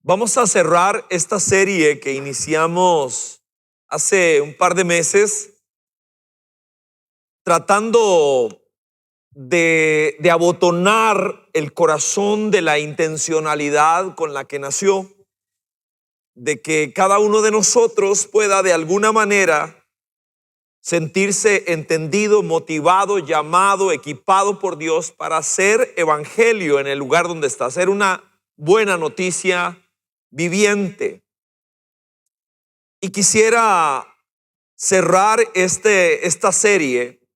Vamos a cerrar esta serie que iniciamos hace un par de meses tratando de abotonar el corazón de la intencionalidad con la que nació, de que cada uno de nosotros pueda de alguna manera sentirse entendido, motivado, llamado, equipado por Dios para hacer evangelio en el lugar donde está, hacer una buena noticia viviente. Y quisiera cerrar esta serie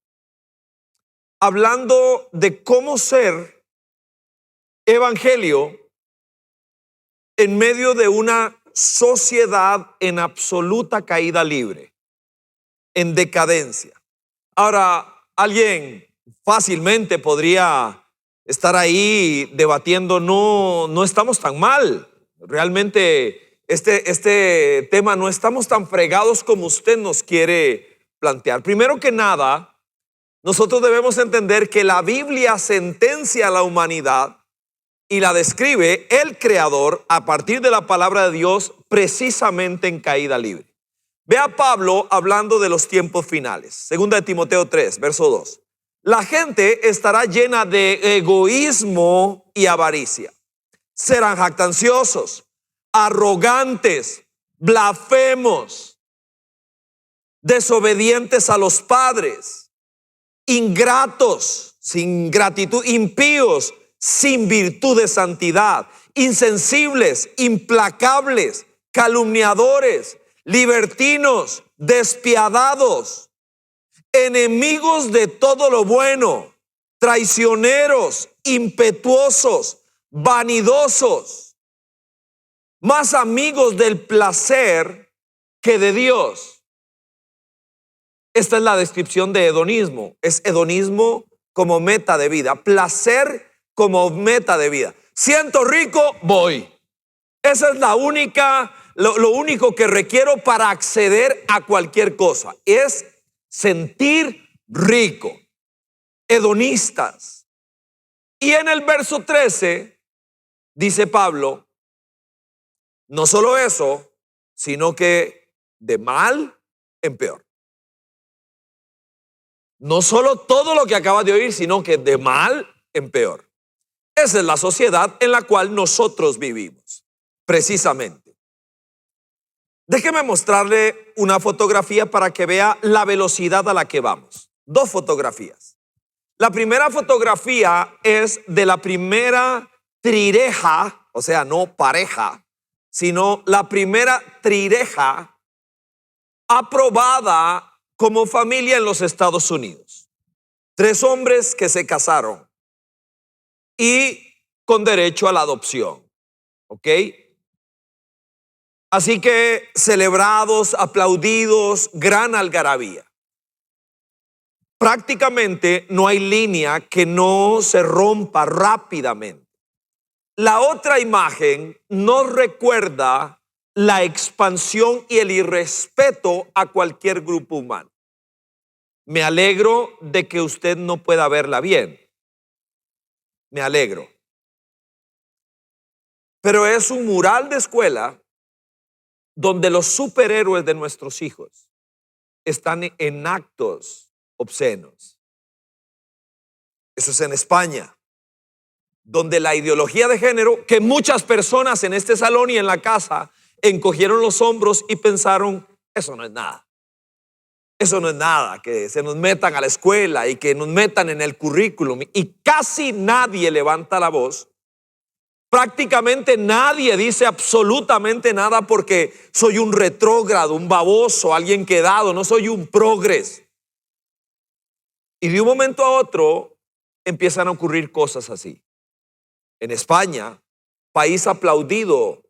hablando de cómo ser evangelio en medio de una sociedad en absoluta caída libre, en decadencia. Ahora, alguien fácilmente podría estar ahí debatiendo, no estamos tan mal. Realmente este tema no estamos tan fregados como usted nos quiere plantear. Primero que nada, nosotros debemos entender que la Biblia sentencia a la humanidad y la describe el Creador a partir de la palabra de Dios precisamente en caída libre. Ve a Pablo hablando de los tiempos finales. Segunda de Timoteo 3, verso 2. La gente estará llena de egoísmo y avaricia. Serán jactanciosos, arrogantes, blasfemos, desobedientes a los padres, ingratos, sin gratitud, impíos, sin virtud de santidad, insensibles, implacables, calumniadores, libertinos, despiadados, enemigos de todo lo bueno, traicioneros, impetuosos, vanidosos, más amigos del placer que de Dios. Esta es la descripción de hedonismo. Es hedonismo como meta de vida, placer como meta de vida. Siento rico, voy. Esa es lo único que requiero para acceder a cualquier cosa. Es sentir rico. Hedonistas. Y en el verso 13 dice Pablo, no solo eso, sino que de mal en peor. No solo todo lo que acabas de oír, sino que de mal en peor. Esa es la sociedad en la cual nosotros vivimos, precisamente. Déjeme mostrarle una fotografía para que vea la velocidad a la que vamos. Dos fotografías. La primera fotografía es de la primera trireja, o sea, no pareja, sino la primera trireja aprobada como familia en los Estados Unidos. 3 hombres que se casaron y con derecho a la adopción. ¿Ok? Así que celebrados, aplaudidos, gran algarabía. Prácticamente no hay línea que no se rompa rápidamente. La otra imagen nos recuerda la expansión y el irrespeto a cualquier grupo humano. Me alegro de que usted no pueda verla bien. Me alegro. Pero es un mural de escuela donde los superhéroes de nuestros hijos están en actos obscenos. Eso es en España, donde la ideología de género, que muchas personas en este salón y en la casa encogieron los hombros y pensaron, eso no es nada. Eso no es nada, que se nos metan a la escuela y que nos metan en el currículum. Y casi nadie levanta la voz. Prácticamente nadie dice absolutamente nada porque soy un retrógrado, un baboso, alguien quedado, no soy un progres. Y de un momento a otro empiezan a ocurrir cosas así. En España, país aplaudido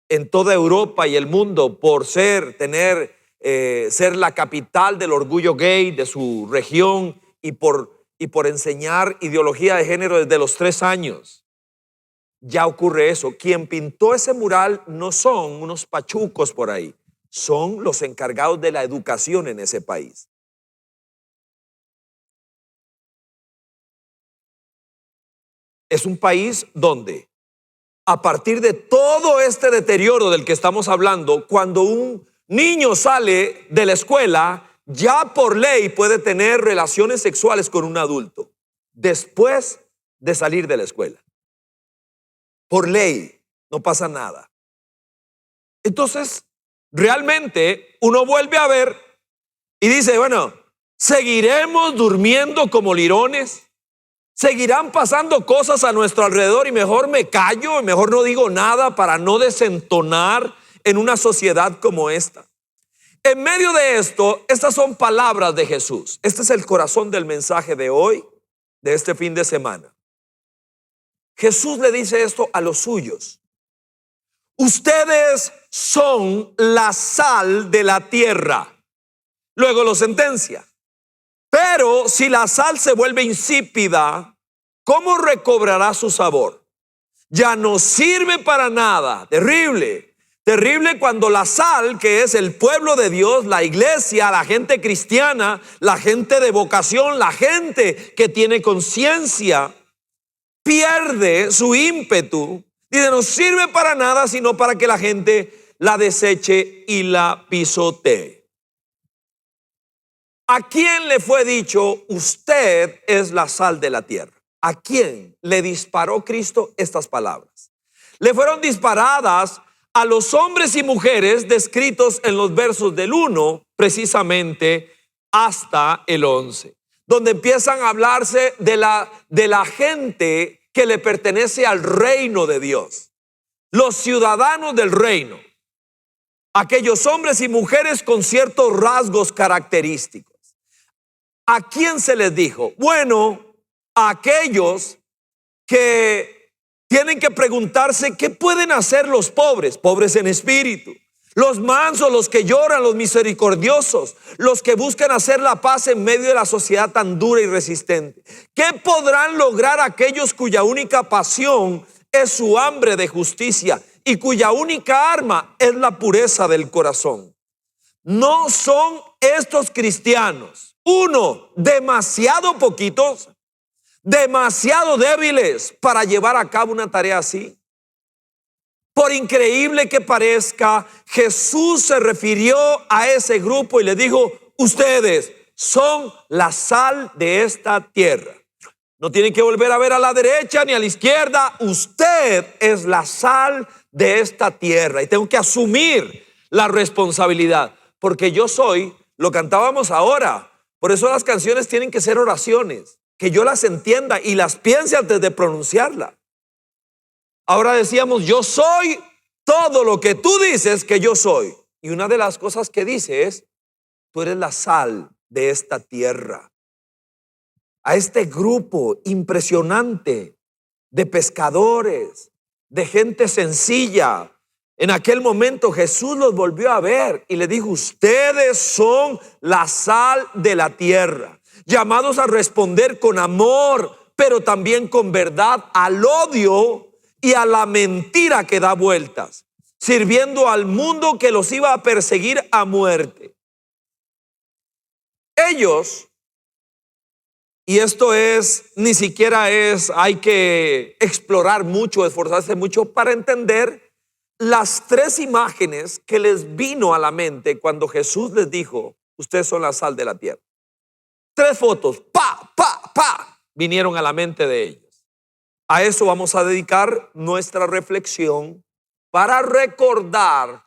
en toda Europa y el mundo por tener ser la capital del orgullo gay de su región y por enseñar ideología de género desde los 3 años. Ya ocurre eso. Quien pintó ese mural no son unos pachucos por ahí, son los encargados de la educación en ese país. Es un país donde, a partir de todo este deterioro del que estamos hablando, cuando un niño sale de la escuela, ya por ley puede tener relaciones sexuales con un adulto después de salir de la escuela. Por ley, no pasa nada. Entonces, realmente uno vuelve a ver y dice, bueno, ¿seguiremos durmiendo como lirones? ¿Seguirán pasando cosas a nuestro alrededor y mejor me callo, mejor no digo nada para no desentonar en una sociedad como esta? En medio de esto, estas son palabras de Jesús. Este es el corazón del mensaje de hoy, de este fin de semana. Jesús le dice esto a los suyos. Ustedes son la sal de la tierra. Luego lo sentencia. Pero si la sal se vuelve insípida, ¿cómo recobrará su sabor? Ya no sirve para nada. Terrible. Terrible cuando la sal, que es el pueblo de Dios, la iglesia, la gente cristiana, la gente de vocación, la gente que tiene conciencia, pierde su ímpetu. Dice, no sirve para nada sino para que la gente la deseche y la pisotee. ¿A quién le fue dicho, usted es la sal de la tierra? ¿A quién le disparó Cristo estas palabras? Le fueron disparadas a los hombres y mujeres descritos en los versos del 1 precisamente hasta el 11, donde empiezan a hablarse de la gente que le pertenece al reino de Dios, los ciudadanos del reino, aquellos hombres y mujeres con ciertos rasgos característicos. ¿A quién se les dijo? Bueno, a aquellos que tienen que preguntarse qué pueden hacer los pobres, pobres en espíritu, los mansos, los que lloran, los misericordiosos, los que buscan hacer la paz en medio de la sociedad tan dura y resistente. ¿Qué podrán lograr aquellos cuya única pasión es su hambre de justicia y cuya única arma es la pureza del corazón? No son estos cristianos, uno, demasiado poquitos, demasiado débiles para llevar a cabo una tarea así. Por increíble que parezca, Jesús se refirió a ese grupo y le dijo, ustedes son la sal de esta tierra. No tienen que volver a ver a la derecha ni a la izquierda. Usted es la sal de esta tierra y tengo que asumir la responsabilidad, porque yo soy, lo cantábamos ahora, por eso las canciones tienen que ser oraciones, que yo las entienda y las piense antes de pronunciarla. Ahora decíamos, yo soy todo lo que tú dices que yo soy. Y una de las cosas que dice es, tú eres la sal de esta tierra. A este grupo impresionante de pescadores, de gente sencilla, en aquel momento Jesús los volvió a ver y le dijo, ustedes son la sal de la tierra, llamados a responder con amor, pero también con verdad al odio y a la mentira que da vueltas, sirviendo al mundo que los iba a perseguir a muerte. Ellos, y esto ni siquiera hay que explorar mucho, esforzarse mucho para entender las 3 imágenes que les vino a la mente cuando Jesús les dijo, ustedes son la sal de la tierra. 3 fotos, vinieron a la mente de ellos. A eso vamos a dedicar nuestra reflexión para recordar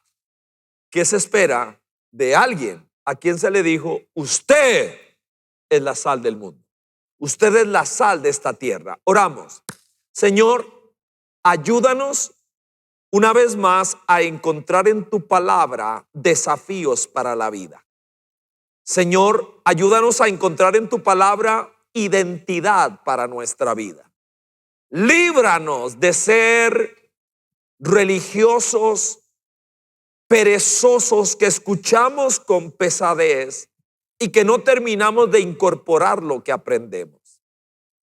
qué se espera de alguien a quien se le dijo, usted es la sal del mundo. Usted es la sal de esta tierra. Oramos. Señor, ayúdanos una vez más a encontrar en tu palabra desafíos para la vida. Señor, ayúdanos a encontrar en tu palabra identidad para nuestra vida. Líbranos de ser religiosos perezosos que escuchamos con pesadez y que no terminamos de incorporar lo que aprendemos.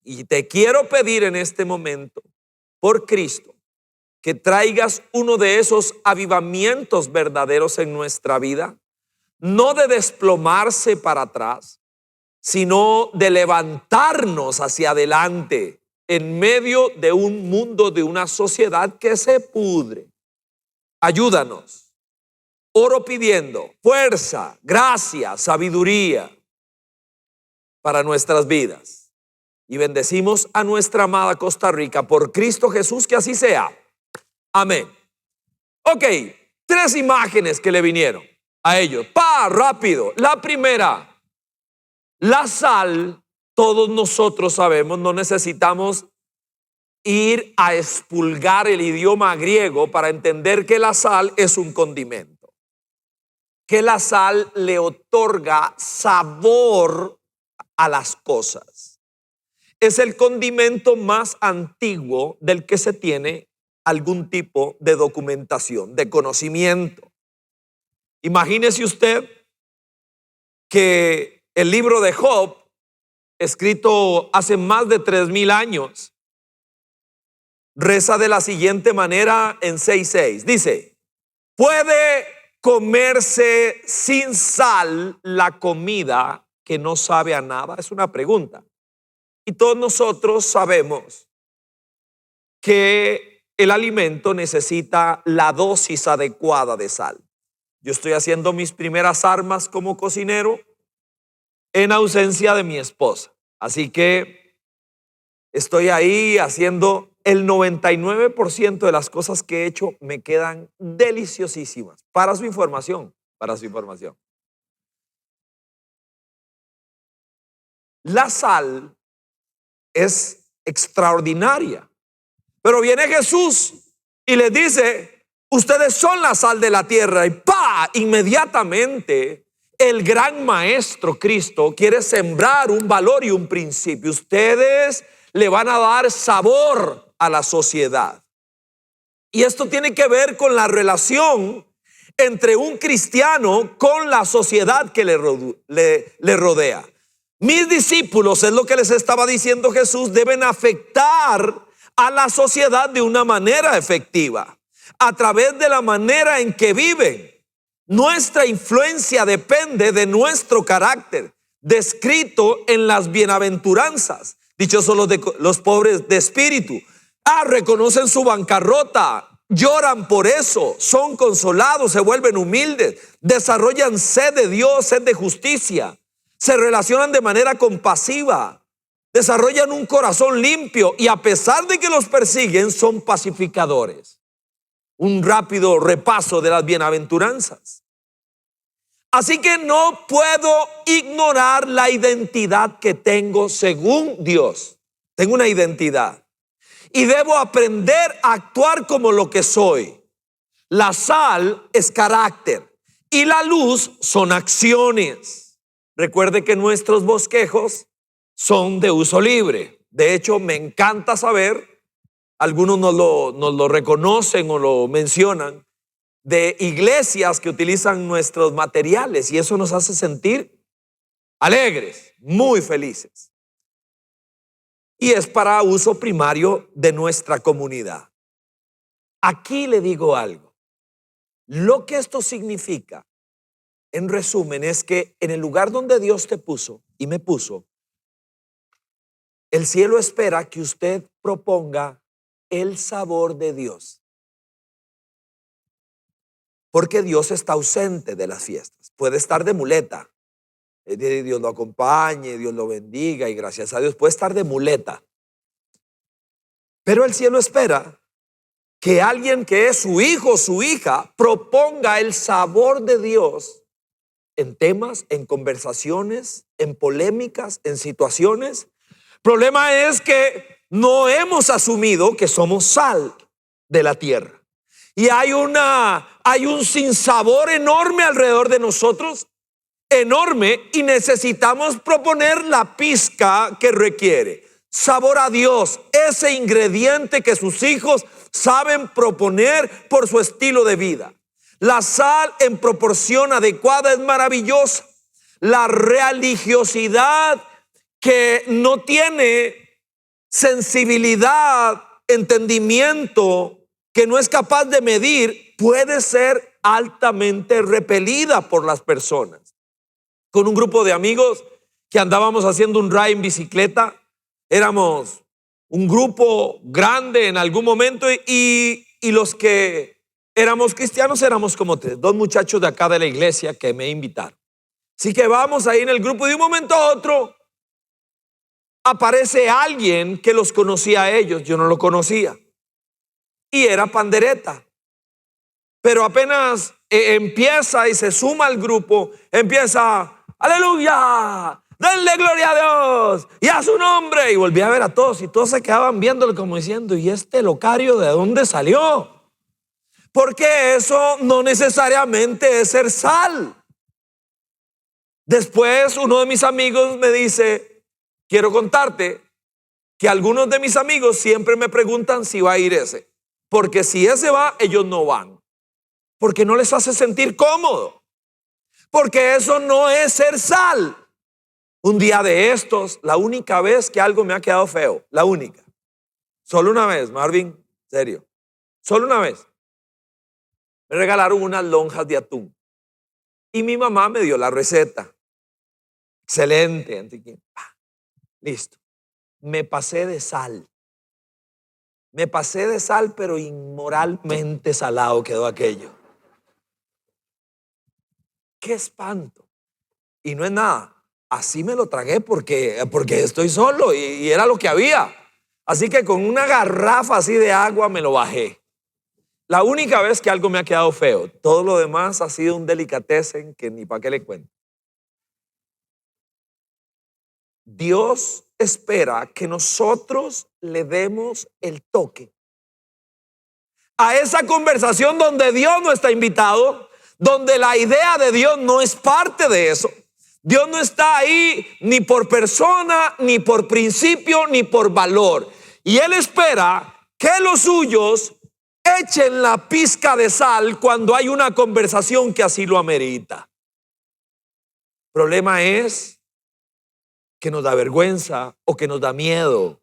Y te quiero pedir en este momento, por Cristo, que traigas uno de esos avivamientos verdaderos en nuestra vida, no de desplomarse para atrás, sino de levantarnos hacia adelante en medio de un mundo, de una sociedad que se pudre. Ayúdanos. Oro pidiendo fuerza, gracia, sabiduría para nuestras vidas. Y bendecimos a nuestra amada Costa Rica por Cristo Jesús, que así sea. Amén. Ok, 3 imágenes que le vinieron a ellos. Rápido. La primera, la sal, todos nosotros sabemos, no necesitamos ir a expulgar el idioma griego para entender que la sal es un condimento, que la sal le otorga sabor a las cosas. Es el condimento más antiguo del que se tiene algún tipo de documentación, de conocimiento. Imagínese usted que el libro de Job, escrito hace más de 3000 años, reza de la siguiente manera en 6:6. Dice: ¿puede comerse sin sal la comida que no sabe a nada? Es una pregunta. Y todos nosotros sabemos que el alimento necesita la dosis adecuada de sal. Yo estoy haciendo mis primeras armas como cocinero en ausencia de mi esposa. Así que estoy ahí haciendo el 99% de las cosas que he hecho, me quedan deliciosísimas. Para su información. La sal es extraordinaria. Pero viene Jesús y les dice: ustedes son la sal de la tierra. Y inmediatamente el gran maestro Cristo quiere sembrar un valor y un principio. Ustedes le van a dar sabor a la sociedad. Y esto tiene que ver con la relación entre un cristiano con la sociedad que le rodea. Mis discípulos, es lo que les estaba diciendo Jesús, deben afectar a la sociedad de una manera efectiva, a través de la manera en que viven. Nuestra influencia depende de nuestro carácter, descrito en las bienaventuranzas. Dichosos los pobres de espíritu. Reconocen su bancarrota, lloran por eso, son consolados, se vuelven humildes, desarrollan sed de Dios, sed de justicia, se relacionan de manera compasiva, desarrollan un corazón limpio y a pesar de que los persiguen, son pacificadores. Un rápido repaso de las bienaventuranzas. Así que no puedo ignorar la identidad que tengo según Dios. Tengo una identidad y debo aprender a actuar como lo que soy. La sal es carácter y la luz son acciones. Recuerde que nuestros bosquejos son de uso libre. De hecho, me encanta saber, algunos nos lo reconocen o lo mencionan, de iglesias que utilizan nuestros materiales y eso nos hace sentir alegres, muy felices. Y es para uso primario de nuestra comunidad. Aquí le digo algo. Lo que esto significa, en resumen, es que en el lugar donde Dios te puso y me puso, el cielo espera que usted proponga el sabor de Dios. Porque Dios está ausente de las fiestas. Puede estar de muleta. Dios lo acompañe, Dios lo bendiga y gracias a Dios. Puede estar de muleta. Pero el cielo espera que alguien que es su hijo o su hija proponga el sabor de Dios en temas, en conversaciones, en polémicas, en situaciones. El problema es que no hemos asumido que somos sal de la tierra. Y hay un sinsabor enorme alrededor de nosotros, enorme, y necesitamos proponer la pizca que requiere. Sabor a Dios, ese ingrediente que sus hijos saben proponer por su estilo de vida. La sal en proporción adecuada es maravillosa. La religiosidad que no tiene sensibilidad, entendimiento, que no es capaz de medir, puede ser altamente repelida por las personas. Con un grupo de amigos que andábamos haciendo un ride en bicicleta, éramos un grupo grande en algún momento y los que éramos cristianos éramos como dos muchachos de acá de la iglesia que me invitaron. Así que vamos ahí en el grupo y de un momento a otro aparece alguien que los conocía a ellos, yo no lo conocía, y era pandereta. Pero apenas empieza y se suma al grupo, empieza, aleluya, denle gloria a Dios y a su nombre. Y volví a ver a todos y todos se quedaban viéndolo como diciendo, ¿y este locario de dónde salió? Porque eso no necesariamente es ser sal. Después uno de mis amigos me dice, quiero contarte que algunos de mis amigos siempre me preguntan si va a ir ese. Porque si ese va, ellos no van. Porque no les hace sentir cómodo. Porque eso no es ser sal. Un día de estos, la única vez que algo me ha quedado feo, la única. Solo una vez, Marvin, serio. Solo una vez. Me regalaron unas lonjas de atún. Y mi mamá me dio la receta. Excelente. Listo. Me pasé de sal. Me pasé de sal, pero inmoralmente salado quedó aquello. ¡Qué espanto! Y no es nada. Así me lo tragué porque estoy solo y era lo que había. Así que con una garrafa así de agua me lo bajé. La única vez que algo me ha quedado feo. Todo lo demás ha sido un delicatessen que ni para qué le cuento. Dios espera que nosotros le demos el toque a esa conversación donde Dios no está invitado, donde la idea de Dios no es parte de eso. Dios no está ahí ni por persona, ni por principio, ni por valor. Y Él espera que los suyos echen la pizca de sal cuando hay una conversación que así lo amerita. El problema es que nos da vergüenza o que nos da miedo.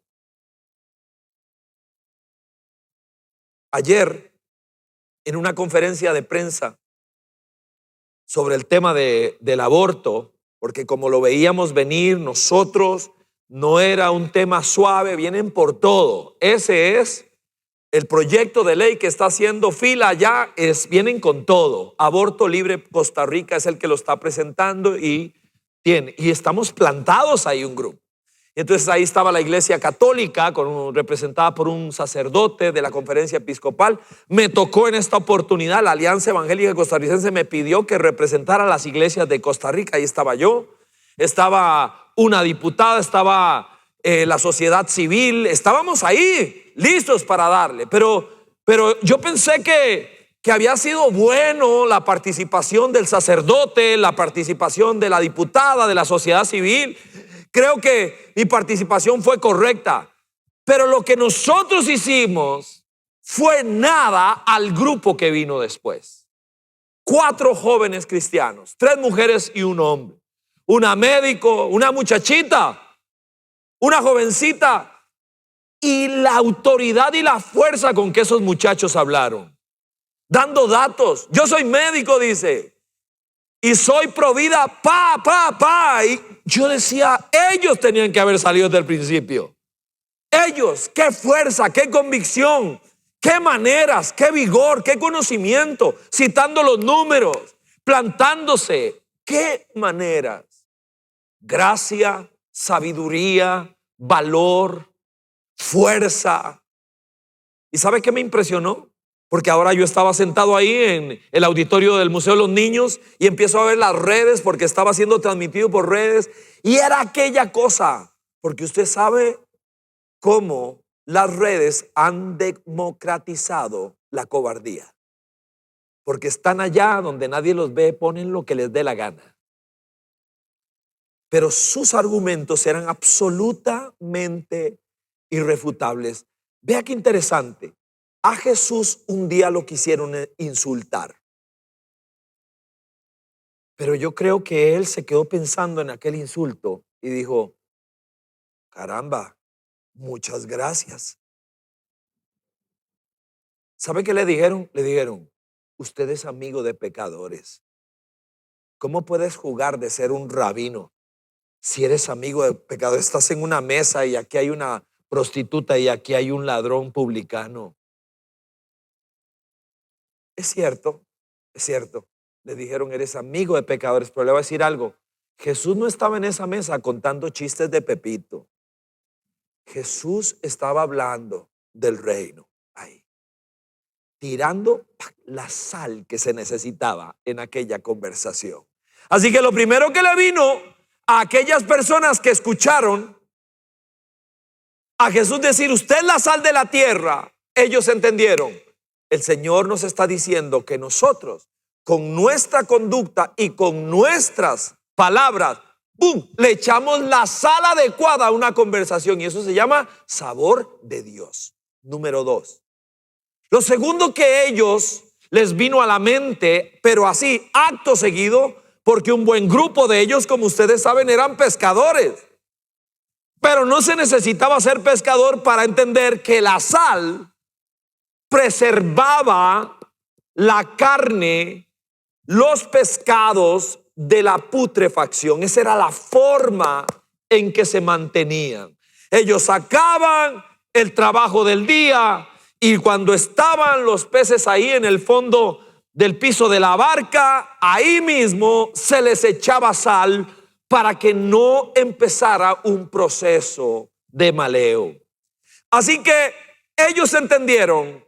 Ayer, en una conferencia de prensa sobre el tema del aborto, porque como lo veíamos venir nosotros, no era un tema suave, vienen por todo. Ese es el proyecto de ley que está haciendo fila allá, vienen con todo. Aborto Libre Costa Rica es el que lo está presentando y estamos plantados ahí un grupo. Entonces ahí estaba la iglesia católica representada por un sacerdote de la conferencia episcopal. Me tocó en esta oportunidad, la Alianza Evangélica Costarricense me pidió que representara las iglesias de Costa Rica. Ahí estaba yo, estaba una diputada, estaba la sociedad civil, estábamos ahí listos para darle. Pero yo pensé que había sido bueno la participación del sacerdote, la participación de la diputada, de la sociedad civil. Creo que mi participación fue correcta, pero lo que nosotros hicimos fue nada al grupo que vino después. 4 jóvenes cristianos, 3 mujeres y un hombre, una médico, una muchachita, una jovencita, y la autoridad y la fuerza con que esos muchachos hablaron, dando datos. Yo soy médico, dice, y soy provida, y yo decía, ellos tenían que haber salido desde el principio. Ellos, qué fuerza, qué convicción, qué maneras, qué vigor, qué conocimiento, citando los números, plantándose, qué maneras. Gracia, sabiduría, valor, fuerza. ¿Y sabe qué me impresionó? Porque ahora yo estaba sentado ahí en el auditorio del Museo de los Niños y empiezo a ver las redes porque estaba siendo transmitido por redes y era aquella cosa, porque usted sabe cómo las redes han democratizado la cobardía, porque están allá donde nadie los ve, ponen lo que les dé la gana, pero sus argumentos eran absolutamente irrefutables. Vea qué interesante. A Jesús un día lo quisieron insultar. Pero yo creo que él se quedó pensando en aquel insulto y dijo, caramba, muchas gracias. ¿Sabe qué le dijeron? Le dijeron, usted es amigo de pecadores. ¿Cómo puedes jugar de ser un rabino si eres amigo de pecadores? Estás en una mesa y aquí hay una prostituta y aquí hay un ladrón publicano. Es cierto, es cierto. Le dijeron, eres amigo de pecadores, pero le voy a decir algo. Jesús no estaba en esa mesa contando chistes de Pepito. Jesús estaba hablando del reino ahí, tirando la sal que se necesitaba en aquella conversación. Así que lo primero que le vino a aquellas personas que escucharon a Jesús decir, usted es la sal de la tierra, ellos entendieron. El Señor nos está diciendo que nosotros, con nuestra conducta y con nuestras palabras, ¡pum!, le echamos la sal adecuada a una conversación, y eso se llama sabor de Dios. Número 2. Lo segundo que ellos les vino a la mente, pero así, acto seguido, porque un buen grupo de ellos, como ustedes saben, eran pescadores. Pero no se necesitaba ser pescador para entender que la sal preservaba la carne, los pescados de la putrefacción. Esa era la forma en que se mantenían. Ellos sacaban el trabajo del día y cuando estaban los peces ahí en el fondo del piso de la barca, ahí mismo se les echaba sal para que no empezara un proceso de maleo. Así que ellos entendieron.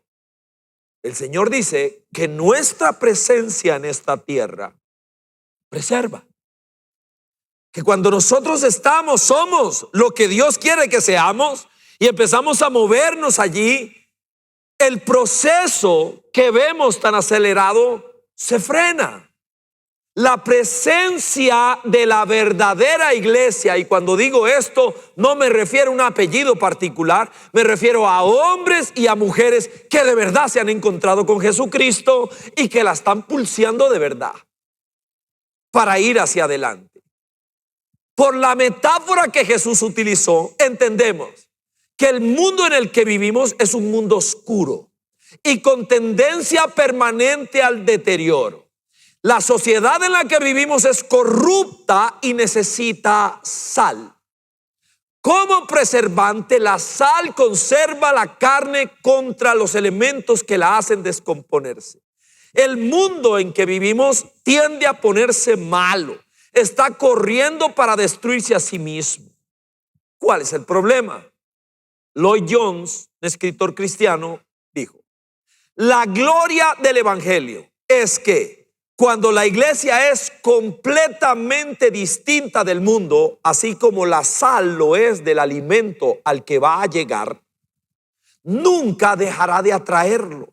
El Señor dice que nuestra presencia en esta tierra preserva. Que cuando nosotros estamos, somos lo que Dios quiere que seamos y empezamos a movernos allí, el proceso que vemos tan acelerado se frena. La presencia de la verdadera iglesia, y cuando digo esto no me refiero a un apellido particular, me refiero a hombres y a mujeres que de verdad se han encontrado con Jesucristo y que la están pulseando de verdad para ir hacia adelante. Por la metáfora que Jesús utilizó, entendemos que el mundo en el que vivimos es un mundo oscuro y con tendencia permanente al deterioro. La sociedad en la que vivimos es corrupta y necesita sal. Como preservante, la sal conserva la carne contra los elementos que la hacen descomponerse. El mundo en que vivimos tiende a ponerse malo. Está corriendo para destruirse a sí mismo. ¿Cuál es el problema? Lloyd Jones, escritor cristiano, dijo: la gloria del evangelio es que cuando la iglesia es completamente distinta del mundo, así como la sal lo es del alimento al que va a llegar, nunca dejará de atraerlo.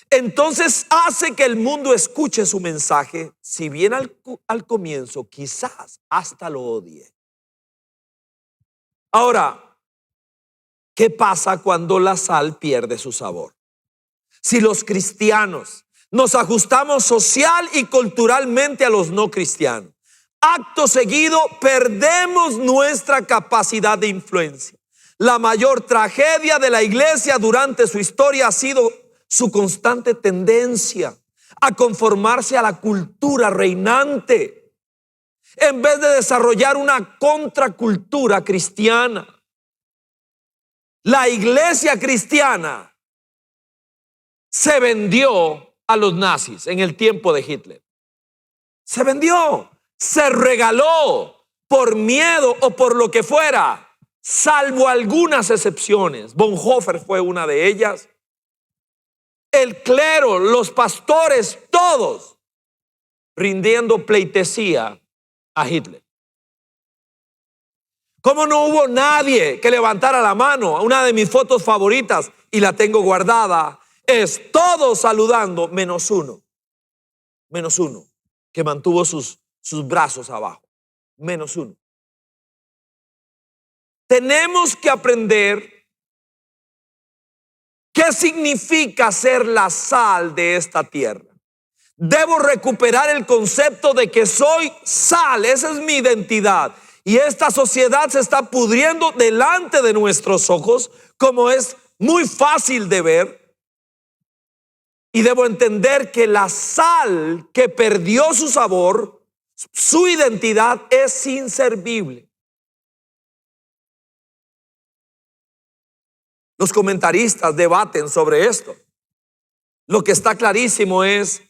Entonces hace que el mundo escuche su mensaje, si bien al comienzo quizás hasta lo odie. Ahora, ¿qué pasa cuando la sal pierde su sabor? Si los cristianos nos ajustamos social y culturalmente a los no cristianos, acto seguido perdemos nuestra capacidad de influencia. La mayor tragedia de la iglesia durante su historia ha sido su constante tendencia a conformarse a la cultura reinante, en vez de desarrollar una contracultura cristiana. La iglesia cristiana se vendió a los nazis en el tiempo de Hitler. Se vendió, se regaló por miedo o por lo que fuera, salvo algunas excepciones. Bonhoeffer fue una de ellas. El clero, los pastores, todos rindiendo pleitesía a Hitler. ¿Cómo no hubo nadie que levantara la mano? Una de mis fotos favoritas, y la tengo guardada, es todos saludando menos uno que mantuvo sus brazos abajo, menos uno. Tenemos que aprender qué significa ser la sal de esta tierra. Debo recuperar el concepto de que soy sal, esa es mi identidad. Y esta sociedad se está pudriendo delante de nuestros ojos, como es muy fácil de ver. Y debo entender que la sal que perdió su sabor, su identidad es inservible. Los comentaristas debaten sobre esto. Lo que está clarísimo es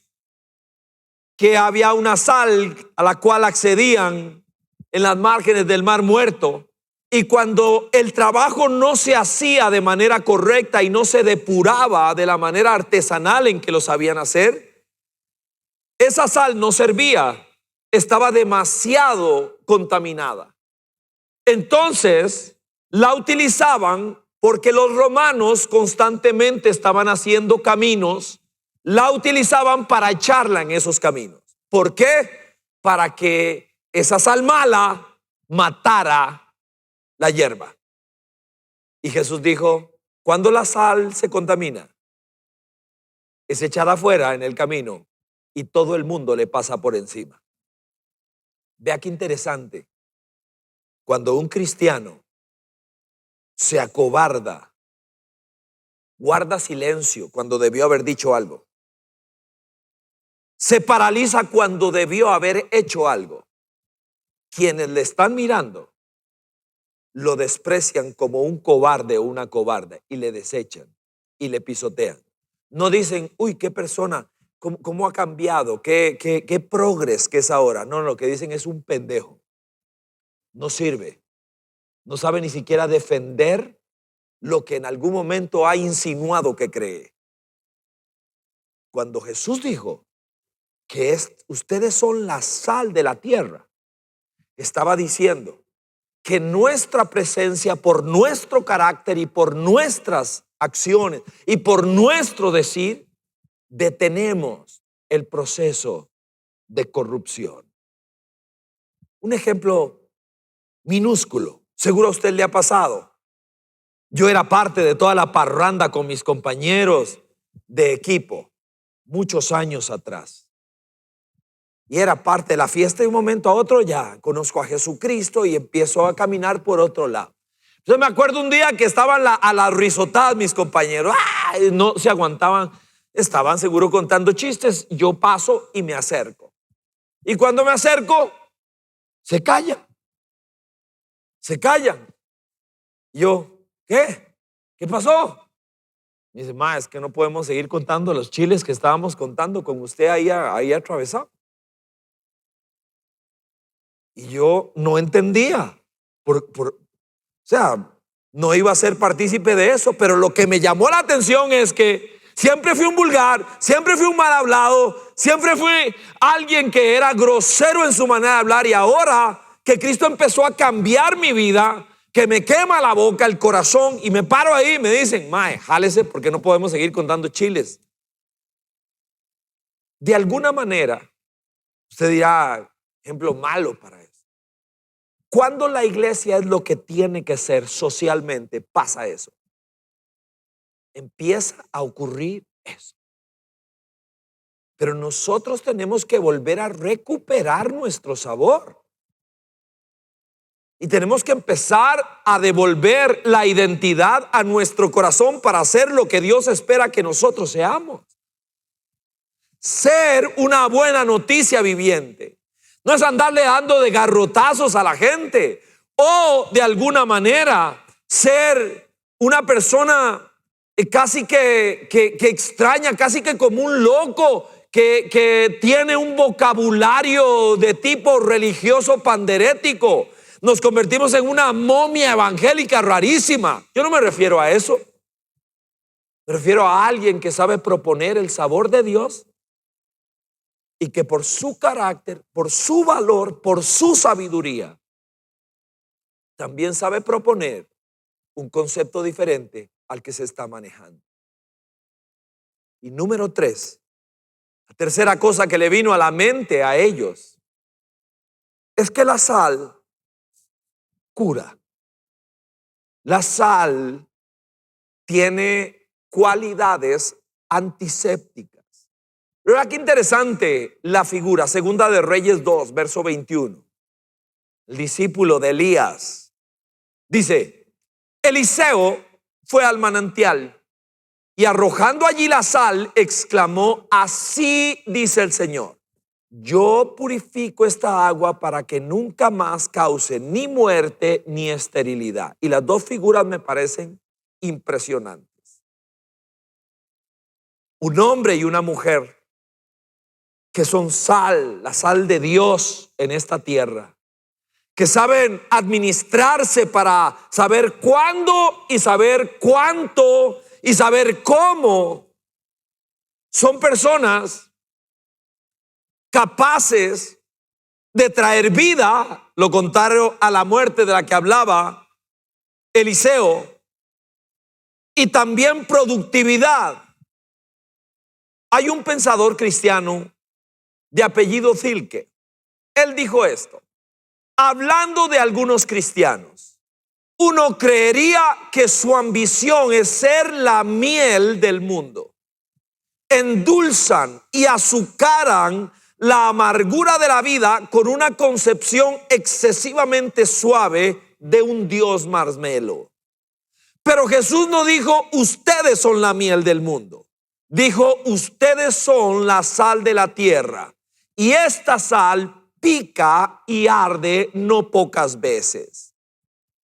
que había una sal a la cual accedían en las márgenes del Mar Muerto, y cuando el trabajo no se hacía de manera correcta y no se depuraba de la manera artesanal en que lo sabían hacer, esa sal no servía, estaba demasiado contaminada. Entonces la utilizaban porque los romanos constantemente estaban haciendo caminos, la utilizaban para echarla en esos caminos. ¿Por qué? Para que esa sal mala matara la hierba. Y Jesús dijo, cuando la sal se contamina, es echada afuera en el camino y todo el mundo le pasa por encima. Vea qué interesante. Cuando un cristiano se acobarda, guarda silencio cuando debió haber dicho algo, se paraliza cuando debió haber hecho algo, quienes le están mirando lo desprecian como un cobarde o una cobarde y le desechan y le pisotean. No dicen, uy, qué persona, cómo ha cambiado, qué progres que es ahora. No, lo que dicen es un pendejo. No sirve. No sabe ni siquiera defender lo que en algún momento ha insinuado que cree. Cuando Jesús dijo que ustedes son la sal de la tierra, estaba diciendo que nuestra presencia, por nuestro carácter y por nuestras acciones y por nuestro decir, detenemos el proceso de corrupción. Un ejemplo minúsculo, seguro a usted le ha pasado. Yo era parte de toda la parranda con mis compañeros de equipo muchos años atrás. Y era parte de la fiesta, y de un momento a otro ya conozco a Jesucristo y empiezo a caminar por otro lado. Entonces me acuerdo un día que estaban a las risotadas mis compañeros. No se aguantaban, estaban seguro contando chistes. Yo paso y me acerco. Y cuando me acerco, se callan. Se callan. Yo, ¿qué? ¿Qué pasó? Me dice, ma, es que no podemos seguir contando los chiles que estábamos contando con usted ahí atravesado. Y yo no entendía, o sea, no iba a ser partícipe de eso, pero lo que me llamó la atención es que siempre fui un vulgar, siempre fui un mal hablado, siempre fui alguien que era grosero en su manera de hablar, y ahora que Cristo empezó a cambiar mi vida, que me quema la boca, el corazón, y me paro ahí y me dicen, mae, jálese porque no podemos seguir contando chiles. De alguna manera, usted dirá, ejemplo malo para eso. Cuando la iglesia es lo que tiene que ser socialmente, pasa eso. Empieza a ocurrir eso. Pero nosotros tenemos que volver a recuperar nuestro sabor. Y tenemos que empezar a devolver la identidad a nuestro corazón para hacer lo que Dios espera que nosotros seamos. Ser una buena noticia viviente. No es andarle dando de garrotazos a la gente o de alguna manera ser una persona casi que extraña, casi que como un loco que tiene un vocabulario de tipo religioso panderético. Nos convertimos en una momia evangélica rarísima. Yo no me refiero a eso. Me refiero a alguien que sabe proponer el sabor de Dios y que por su carácter, por su valor, por su sabiduría, también sabe proponer un concepto diferente al que se está manejando. Y número 3, la tercera cosa que le vino a la mente a ellos es que la sal cura. La sal tiene cualidades antisépticas. ¿Verdad qué interesante la figura? Segunda de Reyes 2, verso 21. El discípulo de Elías dice: Eliseo fue al manantial y arrojando allí la sal, exclamó: así dice el Señor, yo purifico esta agua para que nunca más cause ni muerte ni esterilidad. Y las dos figuras me parecen impresionantes. Un hombre y una mujer que son sal, la sal de Dios en esta tierra, que saben administrarse para saber cuándo y saber cuánto y saber cómo. Son personas capaces de traer vida, lo contrario a la muerte de la que hablaba Eliseo, y también productividad. Hay un pensador cristiano de apellido Thilke. Él dijo esto, hablando de algunos cristianos: uno creería que su ambición es ser la miel del mundo. Endulzan y azucaran la amargura de la vida con una concepción excesivamente suave de un Dios marshmallow. Pero Jesús no dijo: ustedes son la miel del mundo. Dijo: ustedes son la sal de la tierra. Y esta sal pica y arde no pocas veces.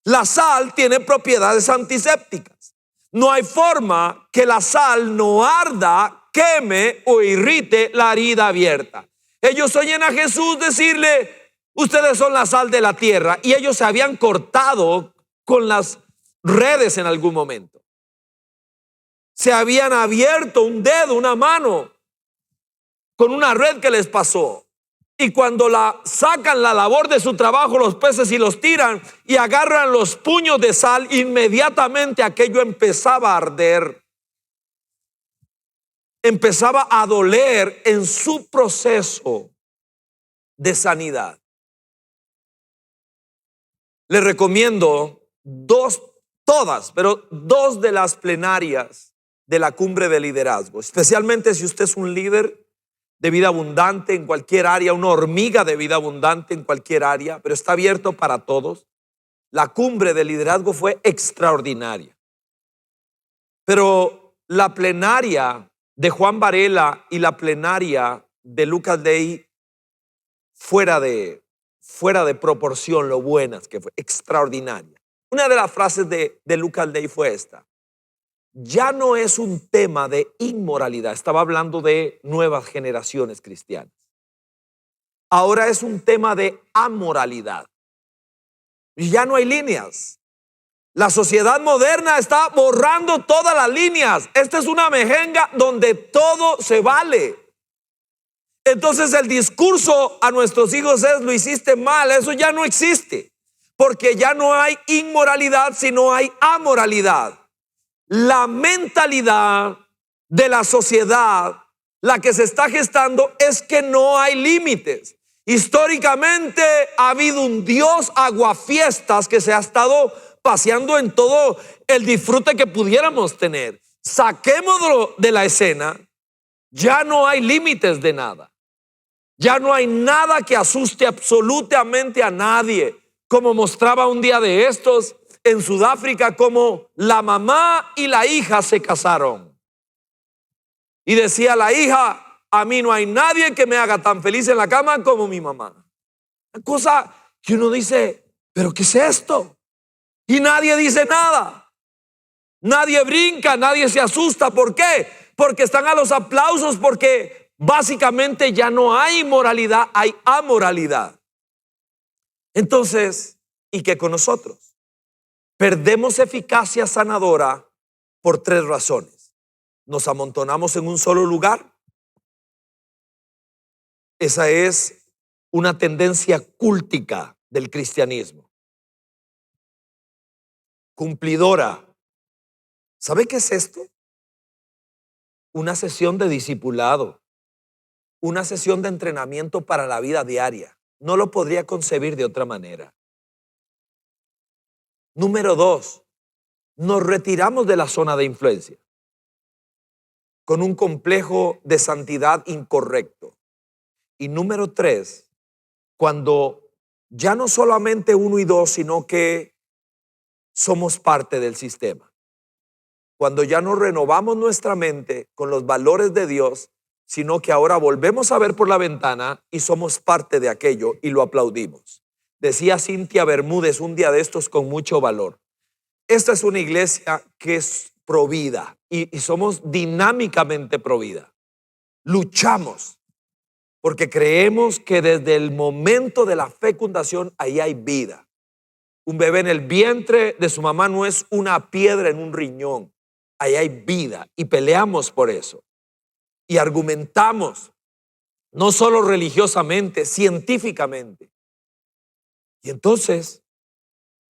La sal tiene propiedades antisépticas. No hay forma que la sal no arda, queme o irrite la herida abierta. Ellos oyen a Jesús decirle: ustedes son la sal de la tierra. Y ellos se habían cortado con las redes en algún momento. Se habían abierto un dedo, una mano, con una red que les pasó. Y cuando la sacan la labor de su trabajo, los peces, y los tiran y agarran los puños de sal, inmediatamente aquello empezaba a arder, empezaba a doler en su proceso de sanidad. Les recomiendo dos de las plenarias de la cumbre de liderazgo, especialmente si usted es un líder de vida abundante en cualquier área, una hormiga de vida abundante en cualquier área, pero está abierto para todos. La cumbre de liderazgo fue extraordinaria. Pero la plenaria de Juan Varela y la plenaria de Lucas Day, fuera de proporción lo buenas que fue, extraordinaria. Una de las frases de Lucas Day fue esta: ya no es un tema de inmoralidad. Estaba hablando de nuevas generaciones cristianas. Ahora es un tema de amoralidad. Y ya no hay líneas. La sociedad moderna está borrando todas las líneas. Esta es una mejenga donde todo se vale. Entonces el discurso a nuestros hijos es: lo hiciste mal. Eso ya no existe, porque ya no hay inmoralidad, sino hay amoralidad. La mentalidad de la sociedad, la que se está gestando, es que no hay límites. Históricamente ha habido un Dios aguafiestas que se ha estado paseando en todo el disfrute que pudiéramos tener. Saquémoslo de la escena. Ya no hay límites de nada. Ya no hay nada que asuste absolutamente a nadie, como mostraba un día de estos en Sudáfrica, como la mamá y la hija se casaron. Y decía la hija: a mí no hay nadie que me haga tan feliz en la cama como mi mamá. Una cosa que uno dice: ¿pero qué es esto? Y nadie dice nada. Nadie brinca, nadie se asusta. ¿Por qué? Porque están a los aplausos, porque básicamente ya no hay moralidad, hay amoralidad. Entonces, ¿y qué con nosotros? Perdemos eficacia sanadora por tres razones. Nos amontonamos en un solo lugar. Esa es una tendencia cúltica del cristianismo. Cumplidora. ¿Sabe qué es esto? Una sesión de discipulado, una sesión de entrenamiento para la vida diaria. No lo podría concebir de otra manera. Número 2, nos retiramos de la zona de influencia. con un complejo de santidad incorrecto. Y número 3, cuando ya no solamente 1 y 2, sino que somos parte del sistema. Cuando ya no renovamos nuestra mente con los valores de Dios, sino que ahora volvemos a ver por la ventana y somos parte de aquello y lo aplaudimos. Decía Cintia Bermúdez un día de estos con mucho valor: esta es una iglesia que es provida y somos dinámicamente provida. Luchamos porque creemos que desde el momento de la fecundación ahí hay vida. Un bebé en el vientre de su mamá no es una piedra en un riñón. Ahí hay vida y peleamos por eso. Y argumentamos, no solo religiosamente, científicamente. Y entonces,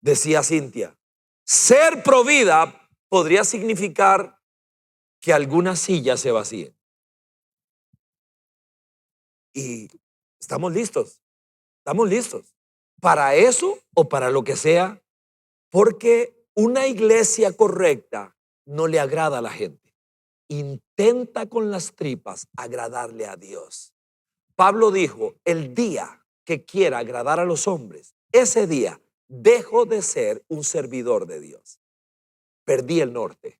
decía Cintia, ser provida podría significar que algunas sillas se vacíen. Y estamos listos para eso o para lo que sea, porque una iglesia correcta no le agrada a la gente. Intenta con las tripas agradarle a Dios. Pablo dijo: el día que quiera agradar a los hombres, ese día dejo de ser un servidor de Dios. Perdí el norte.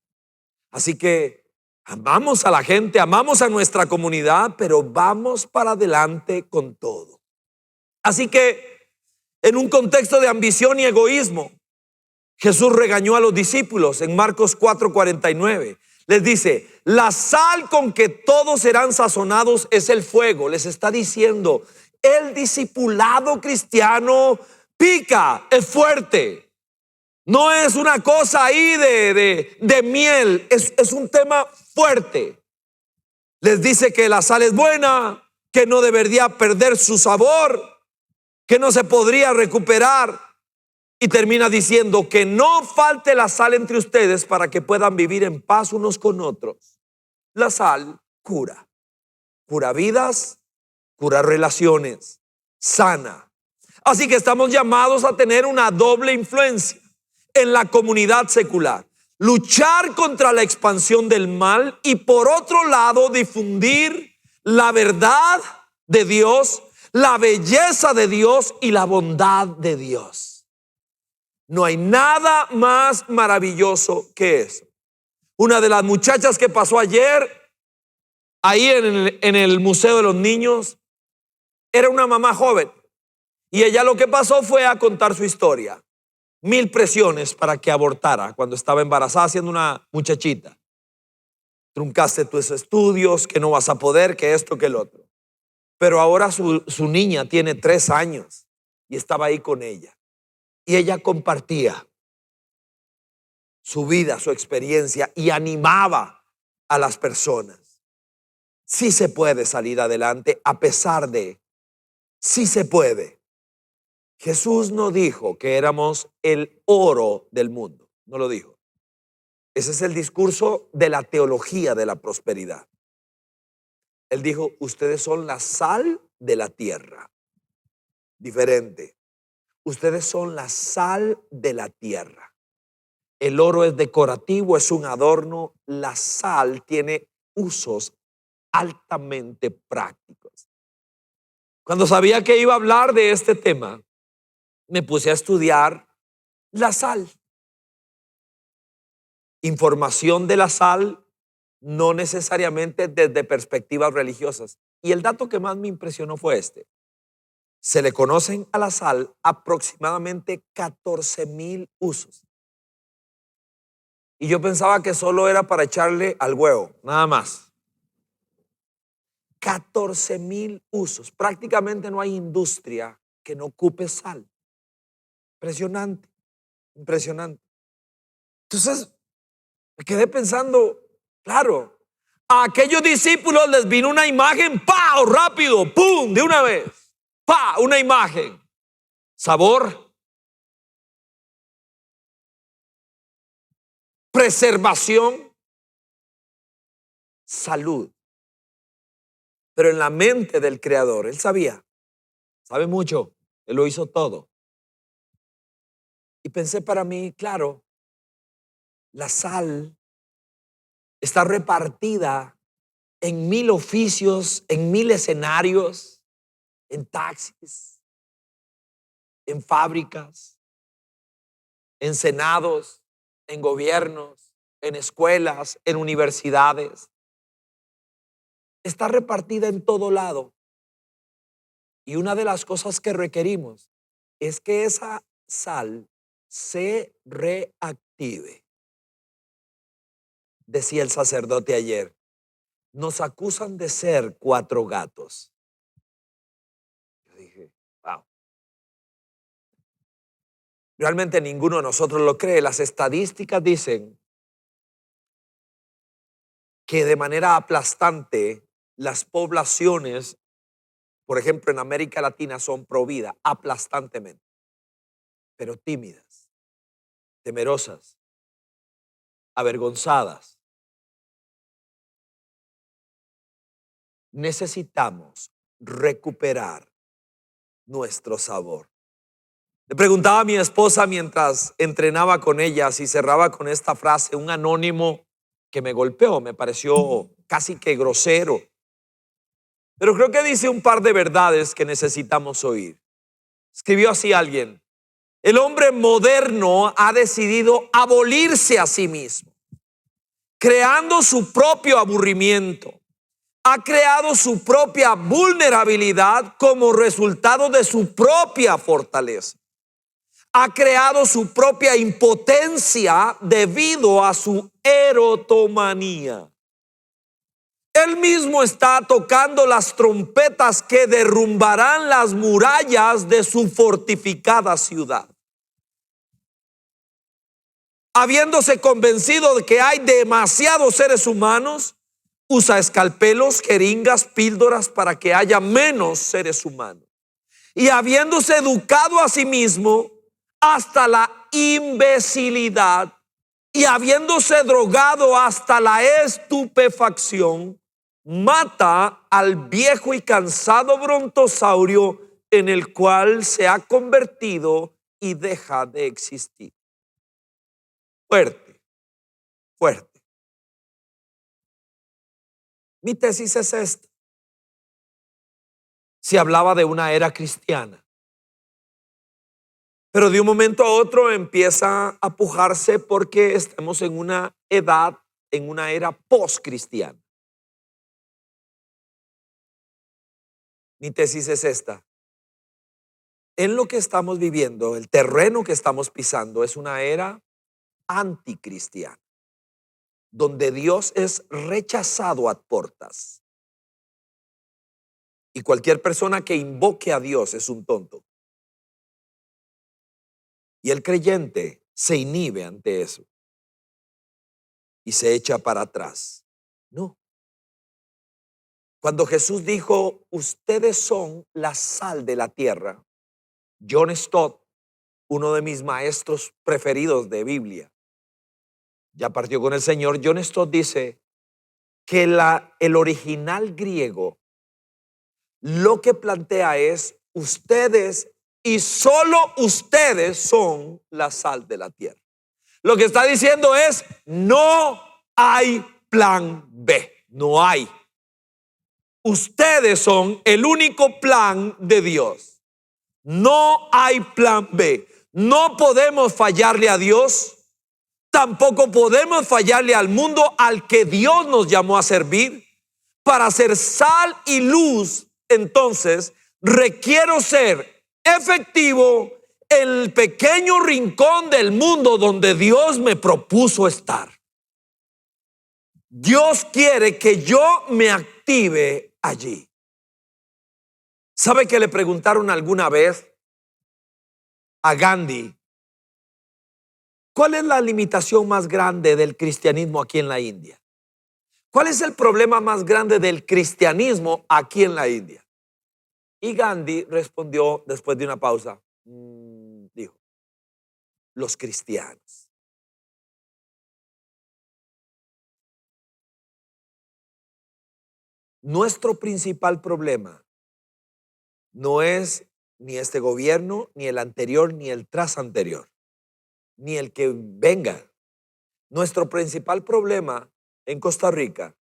Así que amamos a la gente, amamos a nuestra comunidad, pero vamos para adelante con todo. Así que en un contexto de ambición y egoísmo, Jesús regañó a los discípulos en Marcos 4:49. Les dice: la sal con que todos serán sazonados es el fuego. Les está diciendo, el discipulado cristiano pica, es fuerte. No es una cosa ahí de miel, es un tema fuerte. Les dice que la sal es buena, que no debería perder su sabor, que no se podría recuperar. Y termina diciendo que no falte la sal entre ustedes para que puedan vivir en paz unos con otros. La sal cura vidas, cura relaciones, sana. Así que estamos llamados a tener una doble influencia en la comunidad secular: luchar contra la expansión del mal y, por otro lado, difundir la verdad de Dios, la belleza de Dios y la bondad de Dios. No hay nada más maravilloso que eso. Una de las muchachas que pasó ayer ahí en el Museo de los Niños era una mamá joven, y ella lo que pasó fue a contar su historia. 1000 presiones para que abortara cuando estaba embarazada, siendo una muchachita. Truncaste tus estudios, que no vas a poder, que esto, que el otro. Pero ahora su niña tiene 3 años y estaba ahí con ella. Y ella compartía su vida, su experiencia, y animaba a las personas. Sí se puede salir adelante a pesar de, sí se puede. Jesús no dijo que éramos el oro del mundo, no lo dijo. Ese es el discurso de la teología de la prosperidad. Él dijo: ustedes son la sal de la tierra. Diferente. Ustedes son la sal de la tierra. El oro es decorativo, es un adorno. La sal tiene usos altamente prácticos. Cuando sabía que iba a hablar de este tema, me puse a estudiar la sal. Información de la sal, no necesariamente desde perspectivas religiosas. Y el dato que más me impresionó fue este: se le conocen a la sal aproximadamente 14,000 usos. Y yo pensaba que solo era para echarle al huevo, nada más. 14,000 usos. Prácticamente no hay industria que no ocupe sal. Impresionante, impresionante. Entonces me quedé pensando, claro, a aquellos discípulos les vino una imagen, ¡pau! Rápido, ¡pum! De una vez, ¡pa! Una imagen. Sabor, preservación, salud. Pero en la mente del Creador, Él sabía, sabe mucho, Él lo hizo todo. Y pensé para mí, claro, la sal está repartida en 1000 oficios, en 1000 escenarios, en taxis, en fábricas, en senados, en gobiernos, en escuelas, en universidades. Está repartida en todo lado. Y una de las cosas que requerimos es que esa sal se reactive. Decía el sacerdote ayer, nos acusan de ser 4 gatos. Yo dije, wow. Realmente ninguno de nosotros lo cree. Las estadísticas dicen que de manera aplastante las poblaciones, por ejemplo en América Latina, son pro vida, aplastantemente, pero tímidas, temerosas, avergonzadas. Necesitamos recuperar nuestro sabor. Le preguntaba a mi esposa mientras entrenaba con ella si cerraba con esta frase, un anónimo que me golpeó, me pareció casi que grosero, pero creo que dice un par de verdades que necesitamos oír. Escribió así alguien: el hombre moderno ha decidido abolirse a sí mismo, creando su propio aburrimiento. Ha creado su propia vulnerabilidad como resultado de su propia fortaleza. Ha creado su propia impotencia debido a su erotomanía. Él mismo está tocando las trompetas que derrumbarán las murallas de su fortificada ciudad. Habiéndose convencido de que hay demasiados seres humanos, usa escalpelos, jeringas, píldoras para que haya menos seres humanos. Y habiéndose educado a sí mismo hasta la imbecilidad y habiéndose drogado hasta la estupefacción, mata al viejo y cansado brontosaurio en el cual se ha convertido y deja de existir. Fuerte, fuerte. Mi tesis es esta. Se hablaba de una era cristiana, pero de un momento a otro empieza a pujarse porque estamos en una edad, en una era post-cristiana. Mi tesis es esta. En lo que estamos viviendo, el terreno que estamos pisando es una era anticristiana, donde Dios es rechazado a portas. Y cualquier persona que invoque a Dios es un tonto. Y el creyente se inhibe ante eso y se echa para atrás. No. Cuando Jesús dijo, ustedes son la sal de la tierra, John Stott, uno de mis maestros preferidos de Biblia, ya partió con el Señor. John Stott dice que el original griego lo que plantea es, ustedes y solo ustedes son la sal de la tierra. Lo que está diciendo es, no hay plan B, no hay. Ustedes son el único plan de Dios. No hay plan B. No podemos fallarle a Dios. Tampoco podemos fallarle al mundo al que Dios nos llamó a servir. Para ser sal y luz, entonces, requiero ser efectivo en el pequeño rincón del mundo donde Dios me propuso estar. Dios quiere que yo me active allí. ¿Sabe que le preguntaron alguna vez a Gandhi cuál es la limitación más grande del cristianismo aquí en la India? ¿Cuál es el problema más grande del cristianismo aquí en la India? Y Gandhi respondió después de una pausa, dijo, los cristianos. Nuestro principal problema no es ni este gobierno, ni el anterior, ni el tras anterior, ni el que venga. Nuestro principal problema en Costa Rica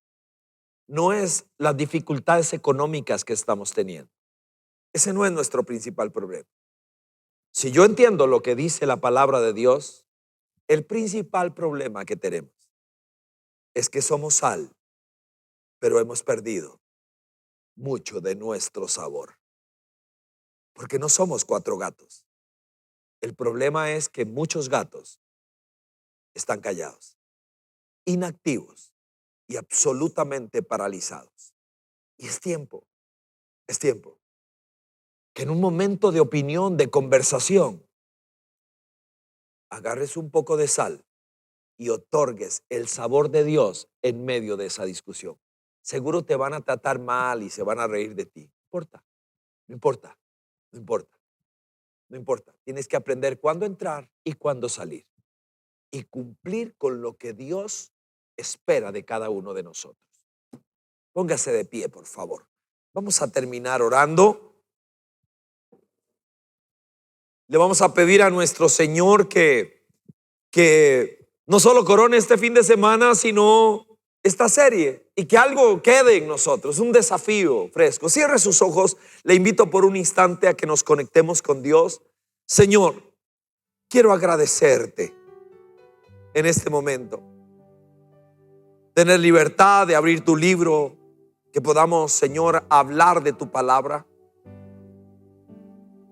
no es las dificultades económicas que estamos teniendo. Ese no es nuestro principal problema. Si yo entiendo lo que dice la palabra de Dios, el principal problema que tenemos es que somos sal, pero hemos perdido mucho de nuestro sabor. Porque no somos 4 gatos. El problema es que muchos gatos están callados, inactivos y absolutamente paralizados. Y es tiempo que en un momento de opinión, de conversación, agarres un poco de sal y otorgues el sabor de Dios en medio de esa discusión. Seguro te van a tratar mal y se van a reír de ti. No importa, no importa, no importa. Tienes que aprender cuándo entrar y cuándo salir y cumplir con lo que Dios espera de cada uno de nosotros. Póngase de pie, por favor. Vamos a terminar orando. Le vamos a pedir a nuestro Señor que no solo corone este fin de semana, sino esta serie, y que algo quede en nosotros, un desafío fresco. Cierre sus ojos. Le invito por un instante a que nos conectemos con Dios. Señor, quiero agradecerte en este momento. Tener libertad de abrir tu libro, que podamos, Señor, hablar de tu palabra.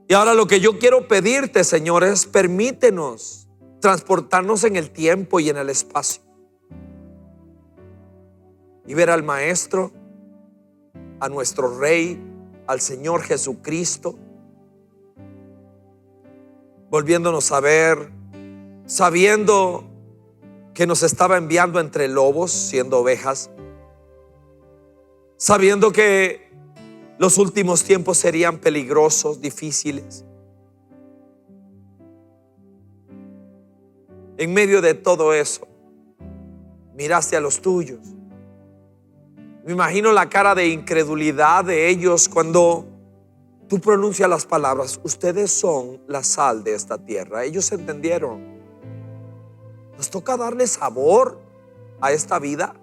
Y ahora lo que yo quiero pedirte, Señor, es permítenos transportarnos en el tiempo y en el espacio y ver al Maestro, a nuestro Rey, al Señor Jesucristo, volviéndonos a ver, sabiendo que nos estaba enviando entre lobos, siendo ovejas, sabiendo que los últimos tiempos serían peligrosos, difíciles. En medio de todo eso, miraste a los tuyos. Me imagino la cara de incredulidad de ellos cuando tú pronuncias las palabras: ustedes son la sal de esta tierra. Ellos entendieron. Nos toca darle sabor a esta vida.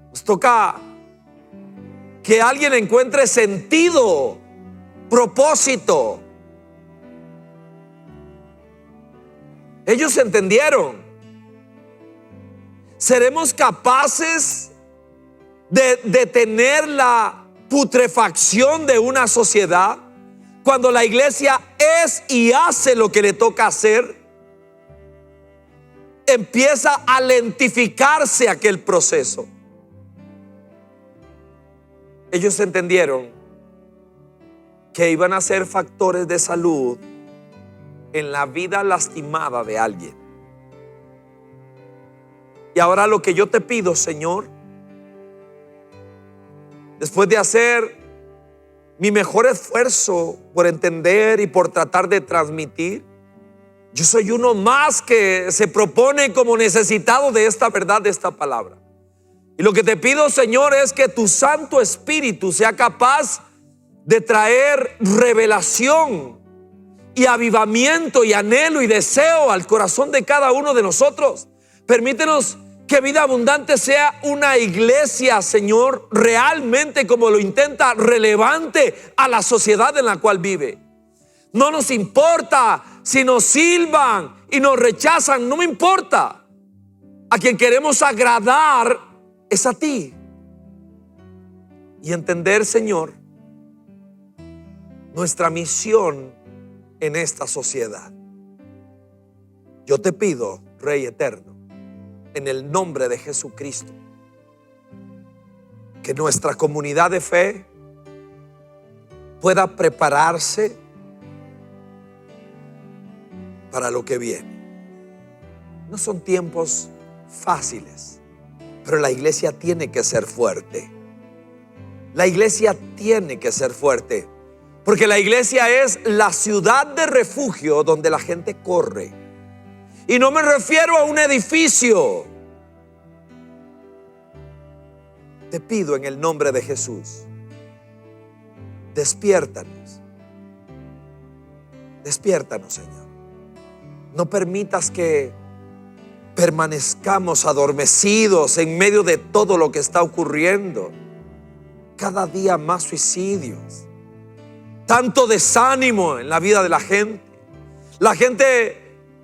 Nos toca que alguien encuentre sentido, propósito. Ellos entendieron. ¿Seremos capaces de detener la putrefacción de una sociedad cuando la iglesia es y hace lo que le toca hacer? Empieza a lentificarse aquel proceso. Ellos entendieron que iban a ser factores de salud en la vida lastimada de alguien. Y ahora lo que yo te pido, Señor, después de hacer mi mejor esfuerzo por entender y por tratar de transmitir, yo soy uno más que se propone como necesitado de esta verdad, de esta palabra. Y lo que te pido, Señor, es que tu Santo Espíritu sea capaz de traer revelación y avivamiento y anhelo y deseo al corazón de cada uno de nosotros. Permítenos que Vida Abundante sea una iglesia, Señor, realmente, como lo intenta, relevante a la sociedad en la cual vive. No nos importa si nos silban y nos rechazan, no me importa. A quien queremos agradar es a ti. Y entender, Señor, nuestra misión en esta sociedad. Yo te pido, Rey eterno, en el nombre de Jesucristo, que nuestra comunidad de fe pueda prepararse para lo que viene. No son tiempos fáciles, pero la iglesia tiene que ser fuerte. La iglesia tiene que ser fuerte, porque la iglesia es la ciudad de refugio donde la gente corre. Y no me refiero a un edificio. Te pido en el nombre de Jesús, despiértanos. Despiértanos, Señor. No permitas que permanezcamos adormecidos en medio de todo lo que está ocurriendo. Cada día más suicidios, tanto desánimo en la vida de la gente. La gente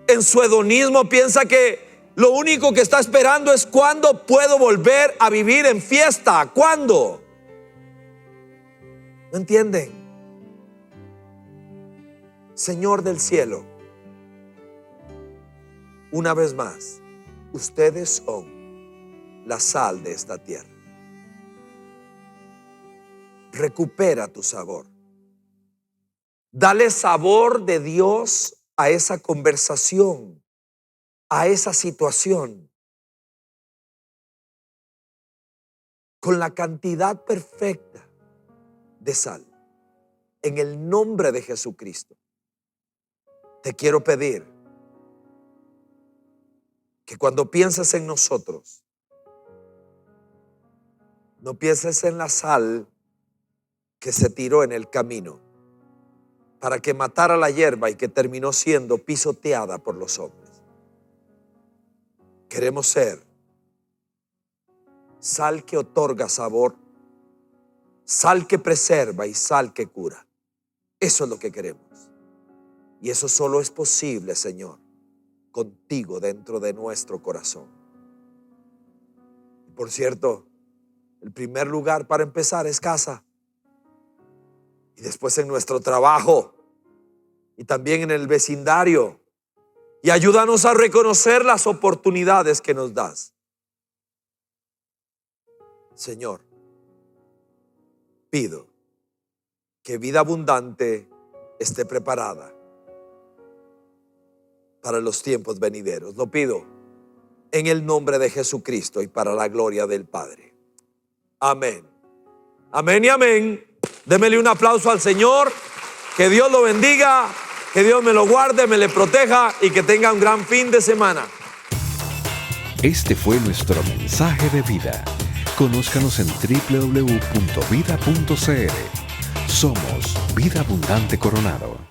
en su hedonismo piensa que lo único que está esperando es cuándo puedo volver a vivir en fiesta. ¿Cuándo? ¿No entienden? Señor del cielo, una vez más, ustedes son la sal de esta tierra. Recupera tu sabor. Dale sabor de Dios a esa conversación, a esa situación, con la cantidad perfecta de sal. En el nombre de Jesucristo, te quiero pedir que cuando pienses en nosotros, no pienses en la sal que se tiró en el camino para que matara la hierba y que terminó siendo pisoteada por los hombres. Queremos ser sal que otorga sabor, sal que preserva y sal que cura. Eso es lo que queremos. Y eso solo es posible, Señor, contigo dentro de nuestro corazón. Y por cierto, el primer lugar para empezar es casa. Y después en nuestro trabajo. Y también en el vecindario. Y ayúdanos a reconocer las oportunidades que nos das. Señor, pido que Vida Abundante esté preparada para los tiempos venideros. Lo pido en el nombre de Jesucristo y para la gloria del Padre. Amén. Amén y amén. Démele un aplauso al Señor. Que Dios lo bendiga, que Dios me lo guarde, me le proteja y que tenga un gran fin de semana. Este fue nuestro mensaje de vida. Conózcanos en www.vida.cl. Somos Vida Abundante Coronado.